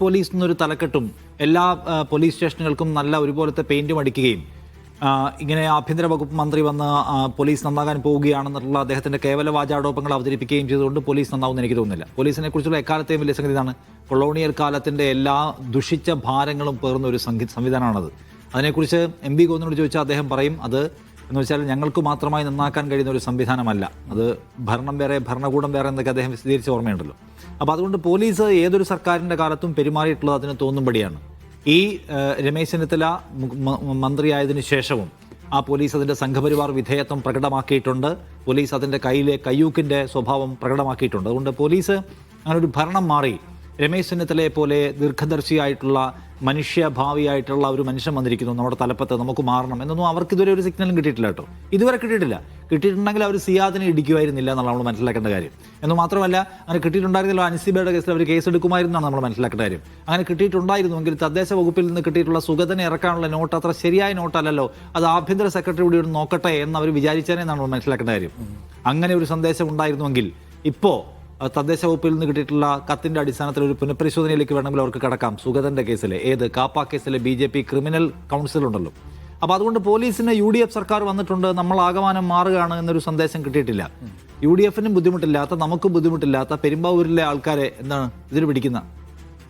Police എന്നൊരു തലക്കെട്ടും എല്ലാ police സ്റ്റേഷനുകൾക്കും നല്ല ഒരുപോലത്തെ പെയിന്റും അടിക്കുകയും ഇങ്ങനെ ആഭ്യന്തര വകുപ്പ് മന്ത്രി വന്ന് പോലീസ് നന്നാകാൻ പോവുകയാണെന്നുള്ള അദ്ദേഹത്തിന്റെ കേവല വാചാടോപങ്ങൾ അവതരിപ്പിക്കുകയും ചെയ്തുകൊണ്ട് പോലീസ് നന്നാവുമെന്ന് എനിക്ക് തോന്നുന്നില്ല. പോലീസിനെ കുറിച്ചുള്ള എക്കാലത്തെയും വലിയ സംഗതി ഇതാണ്. കൊളോണിയൽ കാലത്തിന്റെ എല്ലാ ദുഷിച്ച ഭാരങ്ങളും പേർന്ന ഒരു സംവിധാനമാണത്. അതിനെക്കുറിച്ച് MP ഗോവിന്ദനോട് ചോദിച്ചാൽ അദ്ദേഹം പറയും അത് എന്ന് വെച്ചാൽ ഞങ്ങൾക്ക് മാത്രമായി നന്നാക്കാൻ കഴിയുന്ന ഒരു സംവിധാനമല്ല, അത് ഭരണം വേറെ ഭരണകൂടം വേറെ എന്നൊക്കെ അദ്ദേഹം വിശദീകരിച്ച ഓർമ്മയുണ്ടല്ലോ. അപ്പോൾ അതുകൊണ്ട് പോലീസ് ഏതൊരു സർക്കാരിൻ്റെ കാലത്തും പെരുമാറിയിട്ടുള്ളത് അതിന് തോന്നുമ്പടിയാണ്. ഈ രമേശ് ചെന്നിത്തല മന്ത്രിയായതിനു ശേഷവും ആ പോലീസ് അതിൻ്റെ സംഘപരിവാർ വിധേയത്വം പ്രകടമാക്കിയിട്ടുണ്ട്. പോലീസ് അതിൻ്റെ കയ്യിലെ കയ്യൂക്കിൻ്റെ സ്വഭാവം പ്രകടമാക്കിയിട്ടുണ്ട്. അതുകൊണ്ട് പോലീസ് അങ്ങനെ ഒരു ഭരണം മാറി രമേശ് ചെന്നിത്തലയെ പോലെ ദീർഘദർശിയായിട്ടുള്ള മനുഷ്യഭാവിയായിട്ടുള്ള ഒരു മനുഷ്യൻ വന്നിരിക്കുന്നു നമ്മുടെ തലപ്പത്ത്, നമുക്ക് മാറണം എന്നൊന്നും അവർക്ക് ഇതുവരെ ഒരു സിഗ്നലും കിട്ടിയിട്ടില്ല കേട്ടോ. ഇതുവരെ കിട്ടിയിട്ടുണ്ടെങ്കിൽ അവർ സിയാദിനെ ഇടിക്കുമായിരുന്നില്ല എന്നുള്ള നമ്മൾ മനസ്സിലാക്കേണ്ട കാര്യം. എന്ന് മാത്രമല്ല അങ്ങനെ കിട്ടിയിട്ടുണ്ടായിരുന്നല്ലോ അൻസിബയുടെ കേസിൽ അവർ കേസ് എടുക്കുമായിരുന്നാണ് നമ്മൾ മനസ്സിലാക്കേണ്ട കാര്യം. അങ്ങനെ കിട്ടിയിട്ടുണ്ടായിരുന്നുവെങ്കിൽ തദ്ദേശ വകുപ്പിൽ നിന്ന് കിട്ടിയിട്ടുള്ള സുഗതനെ ഇറക്കാനുള്ള നോട്ട് അത്ര ശരിയായ നോട്ടല്ലല്ലോ, അത് ആഭ്യന്തര സെക്രട്ടറി കൂടി ഒന്ന് നോക്കട്ടെ എന്ന് അവർ വിചാരിച്ചേനെ എന്നാണ് നമ്മൾ മനസ്സിലാക്കേണ്ട കാര്യം. അങ്ങനെ ഒരു സന്ദേശം ഉണ്ടായിരുന്നുവെങ്കിൽ ഇപ്പോൾ തദ്ദേശ വകുപ്പിൽ നിന്ന് കിട്ടിയിട്ടുള്ള കത്തിൻ്റെ അടിസ്ഥാനത്തിൽ ഒരു പുനഃപരിശോധനയിലേക്ക് വേണമെങ്കിൽ അവർക്ക് കടക്കാം. സുഗതൻ്റെ കേസിലെ കാപ്പ കേസിലെ BJP ക്രിമിനൽ കൗൺസിൽ ഉണ്ടല്ലോ. അപ്പോൾ അതുകൊണ്ട് പോലീസിന് UDF സർക്കാർ വന്നിട്ടുണ്ട്, നമ്മൾ ആകമാനം മാറുകയാണ് എന്നൊരു സന്ദേശം കിട്ടിയിട്ടില്ല. UDFനും ബുദ്ധിമുട്ടില്ലാത്ത നമുക്കും ബുദ്ധിമുട്ടില്ലാത്ത പെരുമ്പാവൂരിലെ ആൾക്കാരെ എന്താണ് ഇതിൽ പിടിക്കുന്ന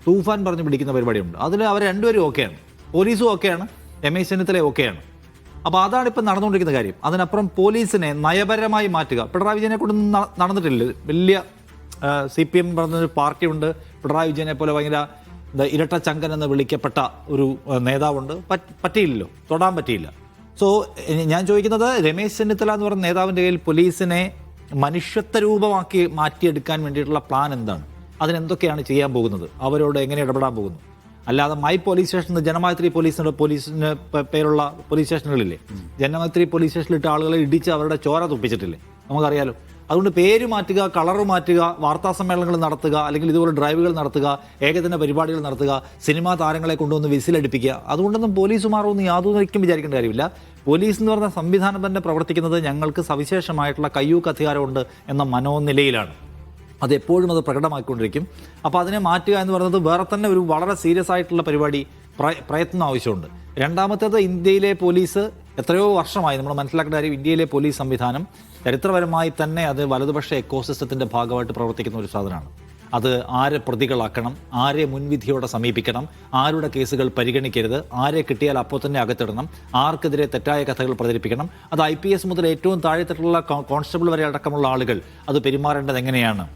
തൂഫാൻ പറഞ്ഞ് പിടിക്കുന്ന പരിപാടിയുണ്ട്. അതിൽ അവർ രണ്ടുപേരും ഓക്കെയാണ്, പോലീസും ഓക്കെയാണ്, രമേശ് ചെന്നിത്തല ഓക്കെയാണ്. അപ്പോൾ അതാണ് ഇപ്പം നടന്നുകൊണ്ടിരിക്കുന്ന കാര്യം. അതിനപ്പുറം പോലീസിനെ നയപരമായി മാറ്റുക പിണറായി വിജയനെ കൊണ്ടൊന്നും നടന്നിട്ടില്ല. വലിയ CPM പറഞ്ഞൊരു പാർട്ടിയുണ്ട്, പിണറായി വിജയനെ പോലെ ഭയങ്കര ഇരട്ട ചങ്കൻ എന്ന് വിളിക്കപ്പെട്ട ഒരു നേതാവുണ്ട്. പറ്റിയില്ലല്ലോ, തൊടാൻ പറ്റിയില്ല. സോ ഞാൻ ചോദിക്കുന്നത് രമേശ് ചെന്നിത്തല എന്ന് പറയുന്ന നേതാവിൻ്റെ കയ്യിൽ പോലീസിനെ മനുഷ്യത്വ രൂപമാക്കി മാറ്റിയെടുക്കാൻ വേണ്ടിയിട്ടുള്ള പ്ലാൻ എന്താണ്, അതിനെന്തൊക്കെയാണ് ചെയ്യാൻ പോകുന്നത്, അവരോട് എങ്ങനെ ഇടപെടാൻ പോകുന്നു. അല്ലാതെ മൈ പോലീസ് സ്റ്റേഷൻ ജനമൈത്രി പോലീസിന് പേരുള്ള പോലീസ് സ്റ്റേഷനുകളില്ലേ, ജനമൈത്രി പോലീസ് സ്റ്റേഷനിലിട്ട് ആളുകളെ ഇടിച്ച് അവരുടെ ചോര തുപ്പിച്ചിട്ടില്ലേ, നമുക്കറിയാലോ. അതുകൊണ്ട് പേര് മാറ്റുക, കളറ് മാറ്റുക, വാർത്താ സമ്മേളനങ്ങൾ നടത്തുക, അല്ലെങ്കിൽ ഇതുപോലെ ഡ്രൈവുകൾ നടത്തുക, ഏകദിന പരിപാടികൾ നടത്തുക, സിനിമാ താരങ്ങളെ കൊണ്ടുവന്ന് വിസിലടിപ്പിക്കുക, അതുകൊണ്ടൊന്നും പോലീസ് മാറുമെന്ന് യാതൊന്നും വിചാരിക്കേണ്ട കാര്യമില്ല. പോലീസ് എന്ന് പറഞ്ഞ സംവിധാനം തന്നെ പ്രവർത്തിക്കുന്നത് ഞങ്ങൾക്ക് സവിശേഷമായിട്ടുള്ള കയ്യൂക്ക് അധികാരമുണ്ട് എന്ന മനോനിലയിലാണ്. അതെപ്പോഴും അത് പ്രകടമാക്കിക്കൊണ്ടിരിക്കും. അപ്പോൾ അതിനെ മാറ്റുക എന്ന് പറയുന്നത് വേറെ തന്നെ ഒരു വളരെ സീരിയസ് ആയിട്ടുള്ള പരിപാടി, പ്രയത്നം ആവശ്യമുണ്ട്. രണ്ടാമത്തേത് ഇന്ത്യയിലെ പോലീസ് എത്രയോ വർഷമായി നമ്മൾ മനസ്സിലാക്കേണ്ട കാര്യം, ഇന്ത്യയിലെ പോലീസ് സംവിധാനം ചരിത്രപരമായി തന്നെ അത് വലതുപക്ഷ എക്കോസിസ്റ്റത്തിൻ്റെ ഭാഗമായിട്ട് പ്രവർത്തിക്കുന്ന ഒരു സാധനമാണ്. അത് ആരെ പ്രതികളാക്കണം, ആരെ മുൻവിധിയോടെ സമീപിക്കണം, ആരുടെ കേസുകൾ പരിഗണിക്കരുത്, ആരെ കിട്ടിയാൽ അപ്പോൾ തന്നെ അകത്തിടണം, ആർക്കെതിരെ തെറ്റായ കഥകൾ പ്രചരിപ്പിക്കണം, അത് IPS മുതൽ ഏറ്റവും താഴെത്തട്ടുള്ള കോൺസ്റ്റബിൾ വരെ അടക്കമുള്ള ആളുകൾ അത് പെരുമാറേണ്ടത് എങ്ങനെയാണ്.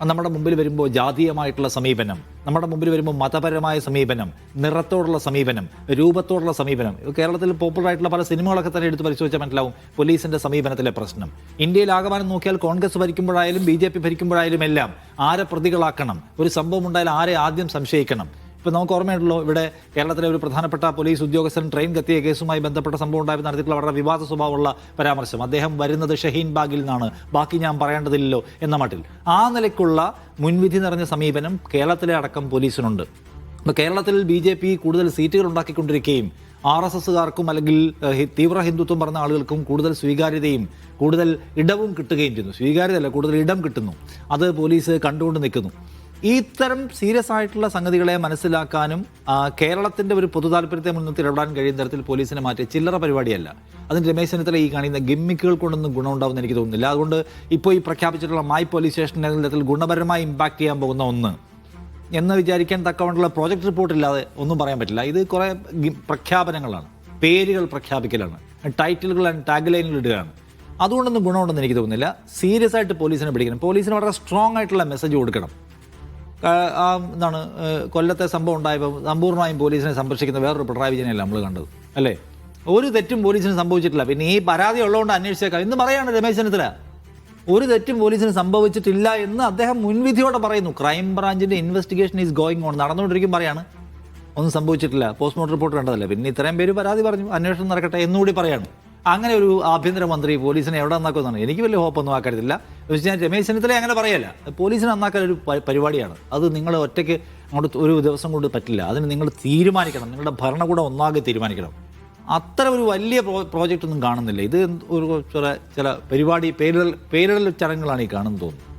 നമ്മുടെ മുമ്പിൽ വരുമ്പോൾ ജാതീയമായിട്ടുള്ള സമീപനം, നമ്മുടെ മുമ്പിൽ വരുമ്പോൾ മതപരമായ സമീപനം, നിറത്തോടുള്ള സമീപനം, രൂപത്തോടുള്ള സമീപനം. കേരളത്തിൽ പോപ്പുലർ ആയിട്ടുള്ള പല സിനിമകളൊക്കെ തന്നെ എടുത്ത് പരിശോധിച്ചാൽ മനസ്സിലാവും പോലീസിന്റെ സമീപനത്തിലെ പ്രശ്നം. ഇന്ത്യയിൽ ആകമാനം നോക്കിയാൽ കോൺഗ്രസ് ഭരിക്കുമ്പോഴായാലും BJP ഭരിക്കുമ്പോഴായാലും എല്ലാം ആരെ പ്രതികളാക്കണം, ഒരു സംഭവം ഉണ്ടായാൽ ആരെ ആദ്യം സംശയിക്കണം. ഇപ്പോൾ നമുക്ക് ഓർമ്മയുണ്ടല്ലോ, ഇവിടെ കേരളത്തിലെ ഒരു പ്രധാനപ്പെട്ട പോലീസ് ഉദ്യോഗസ്ഥൻ ട്രെയിൻ കത്തിയ കേസുമായി ബന്ധപ്പെട്ട സംഭവം ഉണ്ടായപ്പോൾ നടത്തിയിട്ടുള്ള വളരെ വിവാദ സ്വഭാവമുള്ള പരാമർശം, അദ്ദേഹം വരുന്നത് ഷഹീൻ ബാഗിൽ നിന്നാണ്, ബാക്കി ഞാൻ പറയേണ്ടതില്ലല്ലോ എന്ന മട്ടിൽ. ആ നിലയ്ക്കുള്ള മുൻവിധി നിറഞ്ഞ സമീപനം കേരളത്തിലെ അടക്കം പോലീസിനുണ്ട്. ഇപ്പോൾ കേരളത്തിൽ BJP കൂടുതൽ സീറ്റുകൾ ഉണ്ടാക്കിക്കൊണ്ടിരിക്കുകയും RSSകാർക്കും അല്ലെങ്കിൽ തീവ്ര ഹിന്ദുത്വം പറഞ്ഞ ആളുകൾക്കും കൂടുതൽ സ്വീകാര്യതയും കൂടുതൽ ഇടവും കിട്ടുകയും ചെയ്യുന്നു. സ്വീകാര്യതയല്ല, കൂടുതൽ ഇടം കിട്ടുന്നു. അത് പോലീസ് കണ്ടുകൊണ്ട് നിൽക്കുന്നു. ഇത്തരം സീരിയസ് ആയിട്ടുള്ള സംഗതികളെ മനസ്സിലാക്കാനും കേരളത്തിൻ്റെ ഒരു പൊതു താല്പര്യത്തെ മുൻനിർത്തി ഇടപെടാൻ കഴിയുന്ന തരത്തിൽ പോലീസിനെ മാറ്റി ചില്ലറ പരിപാടിയല്ല. അതിന് രമേശ് ചെന്നിത്തല ഈ കാണിക്കുന്ന ഗിമ്മിക്കുകൾ കൊണ്ടൊന്നും ഗുണമുണ്ടാവുമെന്ന് എനിക്ക് തോന്നുന്നില്ല. അതുകൊണ്ട് ഇപ്പോൾ ഈ പ്രഖ്യാപിച്ചിട്ടുള്ള മൈ പോലീസ് സ്റ്റേഷൻ എന്ന തരത്തിൽ ഗുണപരമായി ഇമ്പാക്ട് ചെയ്യാൻ പോകുന്ന ഒന്ന് എന്ന് വിചാരിക്കാൻ തക്കവണ്ണമുള്ള പ്രോജക്റ്റ് റിപ്പോർട്ട് ഇല്ലാതെ ഒന്നും പറയാൻ പറ്റില്ല. ഇത് കുറേ പ്രഖ്യാപനങ്ങളാണ്, പേരുകൾ പ്രഖ്യാപിക്കലാണ്, ടൈറ്റിലുകൾ ആൻഡ് ടാഗ് ലൈനുകൾ ഇടുകയാണ്. അതുകൊണ്ടൊന്നും ഗുണമുണ്ടെന്ന് എനിക്ക് തോന്നുന്നില്ല. സീരിയസ് ആയിട്ട് പോലീസിനെ പിടിക്കണം, പോലീസിന് വളരെ സ്ട്രോങ് ആയിട്ടുള്ള മെസ്സേജ് കൊടുക്കണം. എന്താണ് കൊല്ലത്തെ സംഭവം ഉണ്ടായപ്പോൾ സമ്പൂർണ്ണമായും പോലീസിനെ സംരക്ഷിക്കുന്ന വേറൊരു പിണറായി വിജയനല്ല നമ്മൾ കണ്ടത്, അല്ലേ? ഒരു തെറ്റും പോലീസിന് സംഭവിച്ചിട്ടില്ല, പിന്നെ ഈ പരാതി ഉള്ളതുകൊണ്ട് അന്വേഷിച്ചേക്കാം എന്ന് പറയാണ് രമേശ് ചെന്നിത്തല. ഒരു തെറ്റും പോലീസിന് സംഭവിച്ചിട്ടില്ല എന്ന് അദ്ദേഹം മുൻവിധിയോടെ പറയുന്നു. ക്രൈംബ്രാഞ്ചിൻ്റെ ഇൻവെസ്റ്റിഗേഷൻ ഈസ് ഗോയിങ് ഓൺ, നടന്നുകൊണ്ടിരിക്കും പറയാണ്. ഒന്നും സംഭവിച്ചിട്ടില്ല, പോസ്റ്റ്മോർട്ടം റിപ്പോർട്ട് കണ്ടതല്ലേ, പിന്നെ ഇത്രയും പേര് പരാതി പറഞ്ഞു, അന്വേഷണം നടക്കട്ടെ എന്നുകൂടി പറയാണ്. അങ്ങനെ ഒരു ആഭ്യന്തരമന്ത്രി പോലീസിനെ എവിടെ നന്നാക്കുമെന്നാണ് എനിക്ക് വലിയ ഹോപ്പൊന്നും ആക്കരുതില്ല. ഞാൻ രമേശ് ചെന്നിത്തല അങ്ങനെ പറയല്ല, പോലീസിനെ നന്നാക്കാൻ ഒരു പരിപാടിയാണ്. അത് നിങ്ങൾ ഒറ്റയ്ക്ക് അങ്ങോട്ട് ഒരു ദിവസം കൊണ്ട് പറ്റില്ല. അതിന് നിങ്ങൾ തീരുമാനിക്കണം, നിങ്ങളുടെ ഭരണകൂടം ഒന്നാകെ തീരുമാനിക്കണം. അത്ര ഒരു വലിയ പ്രോജക്റ്റ് ഒന്നും കാണുന്നില്ല. ഇത് ഒരു ചില പരിപാടി പേരിടൽ ചടങ്ങുകളാണ് ഈ കാണുന്നത് തോന്നുന്നു.